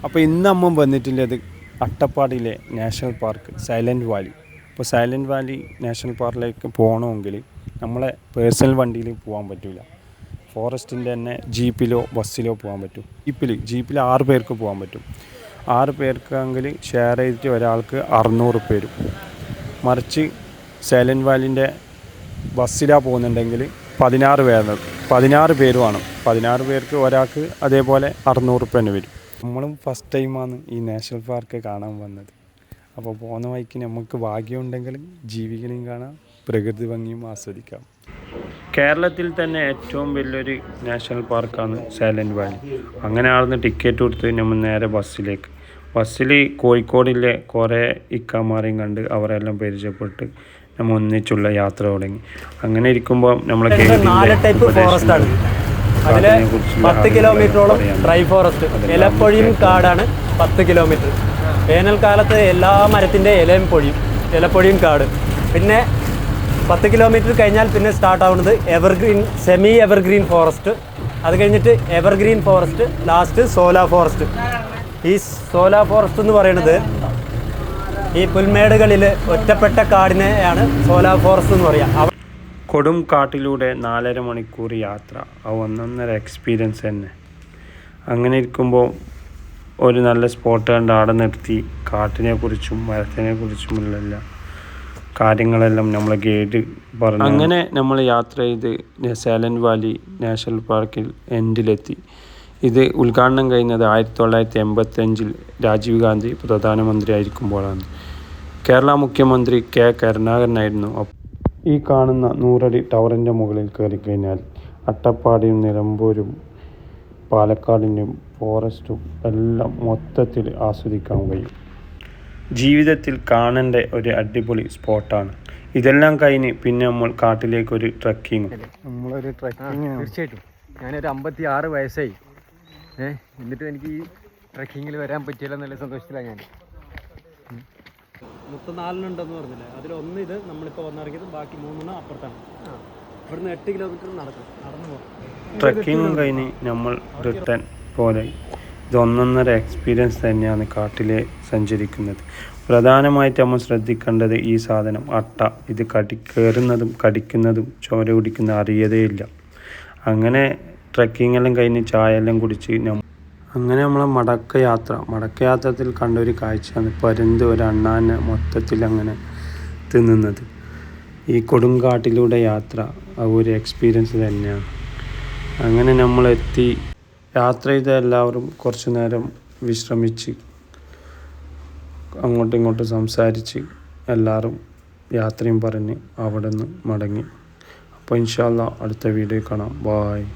അപ്പോൾ ഇന്ന് നമ്മൾ വന്നിട്ടുള്ളത് അട്ടപ്പാടിയിലെ നാഷണൽ പാർക്ക് സൈലൻറ്റ് വാലി. ഇപ്പോൾ സൈലൻറ്റ് വാലി നാഷണൽ പാർക്കിലേക്ക് പോകണമെങ്കിൽ നമ്മളെ പേഴ്സണൽ വണ്ടിയിൽ പോകാൻ പറ്റില്ല. ഫോറസ്റ്റിൻ്റെ തന്നെ ജീപ്പിലോ ബസ്സിലോ പോകാൻ പറ്റും. ജീപ്പിൽ 6 പേർക്ക് പോകാൻ പറ്റും. 6 പേർക്കെങ്കിൽ ഷെയർ ചെയ്തിട്ട് ഒരാൾക്ക് 600 വരും. മറിച്ച് സൈലൻറ്റ് വാലിൻ്റെ ബസ്സിലാണ് പോകുന്നുണ്ടെങ്കിൽ 16 പേര് വേണം. 16 പേർക്ക് ഒരാൾക്ക് അതേപോലെ 600 തന്നെ വരും. നമ്മളും ഫസ്റ്റ് ടൈമാണ് ഈ നാഷണൽ പാർക്ക് കാണാൻ വന്നത്. അപ്പോൾ പോകുന്ന വഴിക്ക് നമുക്ക് ഭാഗ്യമുണ്ടെങ്കിൽ ജീവികളെയും കാണാം, പ്രകൃതി ഭംഗിയും ആസ്വദിക്കാം. കേരളത്തിൽ തന്നെ ഏറ്റവും വലിയൊരു നാഷണൽ പാർക്കാണ് സൈലൻറ്റ് വാലി. അങ്ങനെ ആണെന്ന് ടിക്കറ്റ് കൊടുത്ത് നമ്മൾ നേരെ ബസ്സിൽ കോഴിക്കോടിലെ കുറേ ഇക്കാമാരെയും കണ്ട് അവരെല്ലാം പരിചയപ്പെട്ട് നമ്മൾ ഒന്നിച്ചുള്ള യാത്ര തുടങ്ങി. അങ്ങനെ ഇരിക്കുമ്പോൾ നമ്മളെ 4 ടൈപ്പ് ഫോറസ്റ്റ് ആണ്. അതിൽ 10 കിലോമീറ്ററോളം ഡ്രൈ ഫോറസ്റ്റ്, ഇലപ്പൊഴിയും കാടാണ് 10 കിലോമീറ്റർ. വേനൽക്കാലത്ത് എല്ലാ മരത്തിൻ്റെ ഇലപ്പൊഴിയും കാട്. പിന്നെ 10 കിലോമീറ്റർ കഴിഞ്ഞാൽ പിന്നെ സ്റ്റാർട്ട് ആവുന്നത് സെമി എവർഗ്രീൻ ഫോറസ്റ്റ്. അത് കഴിഞ്ഞിട്ട് എവർഗ്രീൻ ഫോറസ്റ്റ്, ലാസ്റ്റ് സോലാ ഫോറസ്റ്റ്. ഈ സോലാ ഫോറസ്റ്റ് എന്ന് പറയുന്നത് ഈ പുൽമേടുകളിൽ ഒറ്റപ്പെട്ട കാടിനെയാണ് സോലാ ഫോറസ്റ്റ് എന്ന് പറയുക. കൊടും കാട്ടിലൂടെ 4.5 മണിക്കൂർ യാത്ര, ഒന്നൊന്നര എക്സ്പീരിയൻസ് തന്നെ. അങ്ങനെ ഇരിക്കുമ്പോൾ ഒരു നല്ല സ്പോട്ട് കണ്ട് അവിടെ നിർത്തി കാട്ടിനെ കുറിച്ചും മരത്തിനെ കുറിച്ചുമുള്ള കാര്യങ്ങളെല്ലാം നമ്മളെ ഗൈഡ് പറഞ്ഞു. അങ്ങനെ നമ്മൾ യാത്ര ചെയ്ത് സൈലൻറ്റ് വാലി നാഷണൽ പാർക്കിൽ എൻഡിലെത്തി. ഇത് ഉദ്ഘാടനം കഴിഞ്ഞത് 1985 രാജീവ് ഗാന്ധി പ്രധാനമന്ത്രി ആയിരിക്കുമ്പോഴാണ്. കേരള മുഖ്യമന്ത്രി കെ കരുണാകരനായിരുന്നു. ഈ കാണുന്ന 100 അടി ടവറിൻ്റെ മുകളിൽ കയറി കഴിഞ്ഞാൽ അട്ടപ്പാടിയും നിലമ്പൂരും പാലക്കാടിൻ്റെയും ഫോറസ്റ്റും എല്ലാം മൊത്തത്തിൽ ആസ്വദിക്കാൻ കഴിയും. ജീവിതത്തിൽ കാണേണ്ട ഒരു അടിപൊളി സ്പോട്ടാണ്. ഇതെല്ലാം കഴിഞ്ഞ് പിന്നെ നമ്മൾ കാട്ടിലേക്കൊരു ട്രക്കിങ്. തീർച്ചയായിട്ടും ഞാനൊരു 56 വയസ്സായി. എന്നിട്ട് എനിക്ക് ഈ ട്രക്കിങ്ങിൽ വരാൻ പറ്റിയില്ല എന്നുള്ള സന്തോഷത്തിലാണ് ഞാൻ. 34 ഉണ്ടെന്ന് പറഞ്ഞില്ലേ, അതിലൊന്ന് ഇത് നമ്മളിപ്പോൾ വന്നിറങ്ങിയത്, ബാക്കി 3 അപ്പുറത്താണ്. ഇവിടുന്ന് 8 കിലോമീറ്റർ നടന്നു പോകും. ട്രക്കിങ്ങും കഴിഞ്ഞ് നമ്മൾ റിട്ടേൺ പോലെ ഇതൊന്നൊന്നര എക്സ്പീരിയൻസ് തന്നെയാണ് കാട്ടിലെ സഞ്ചരിക്കുന്നത്. പ്രധാനമായിട്ട് നമ്മൾ ശ്രദ്ധിക്കേണ്ടത് ഈ സാധനം അട്ട. ഇത് കയറുന്നതും കടിക്കുന്നതും ചോര കുടിക്കുന്ന അറിയതേയില്ല. അങ്ങനെ ട്രക്കിങ്ങെല്ലാം കഴിഞ്ഞ് ചായയെല്ലാം കുടിച്ച് അങ്ങനെ നമ്മളെ മടക്കയാത്രത്തിൽ കണ്ടൊരു കാഴ്ചയാണ് പരുന്ത് ഒരു അണ്ണാനെ മൊത്തത്തിൽ അങ്ങനെ തിന്നുന്നത്. ഈ കൊടുങ്കാട്ടിലൂടെ യാത്ര ഒരു എക്സ്പീരിയൻസ് തന്നെയാണ്. അങ്ങനെ നമ്മളെത്തി. യാത്ര ചെയ്ത എല്ലാവരും കുറച്ചു നേരം വിശ്രമിച്ച് അങ്ങോട്ടും ഇങ്ങോട്ടും സംസാരിച്ച് എല്ലാവരും യാത്രയും പറഞ്ഞ് അവിടെ നിന്ന് മടങ്ങി. അപ്പോൾ ഇൻഷാ അല്ലാഹ് അടുത്ത വീഡിയോ കാണാം. ബായ്.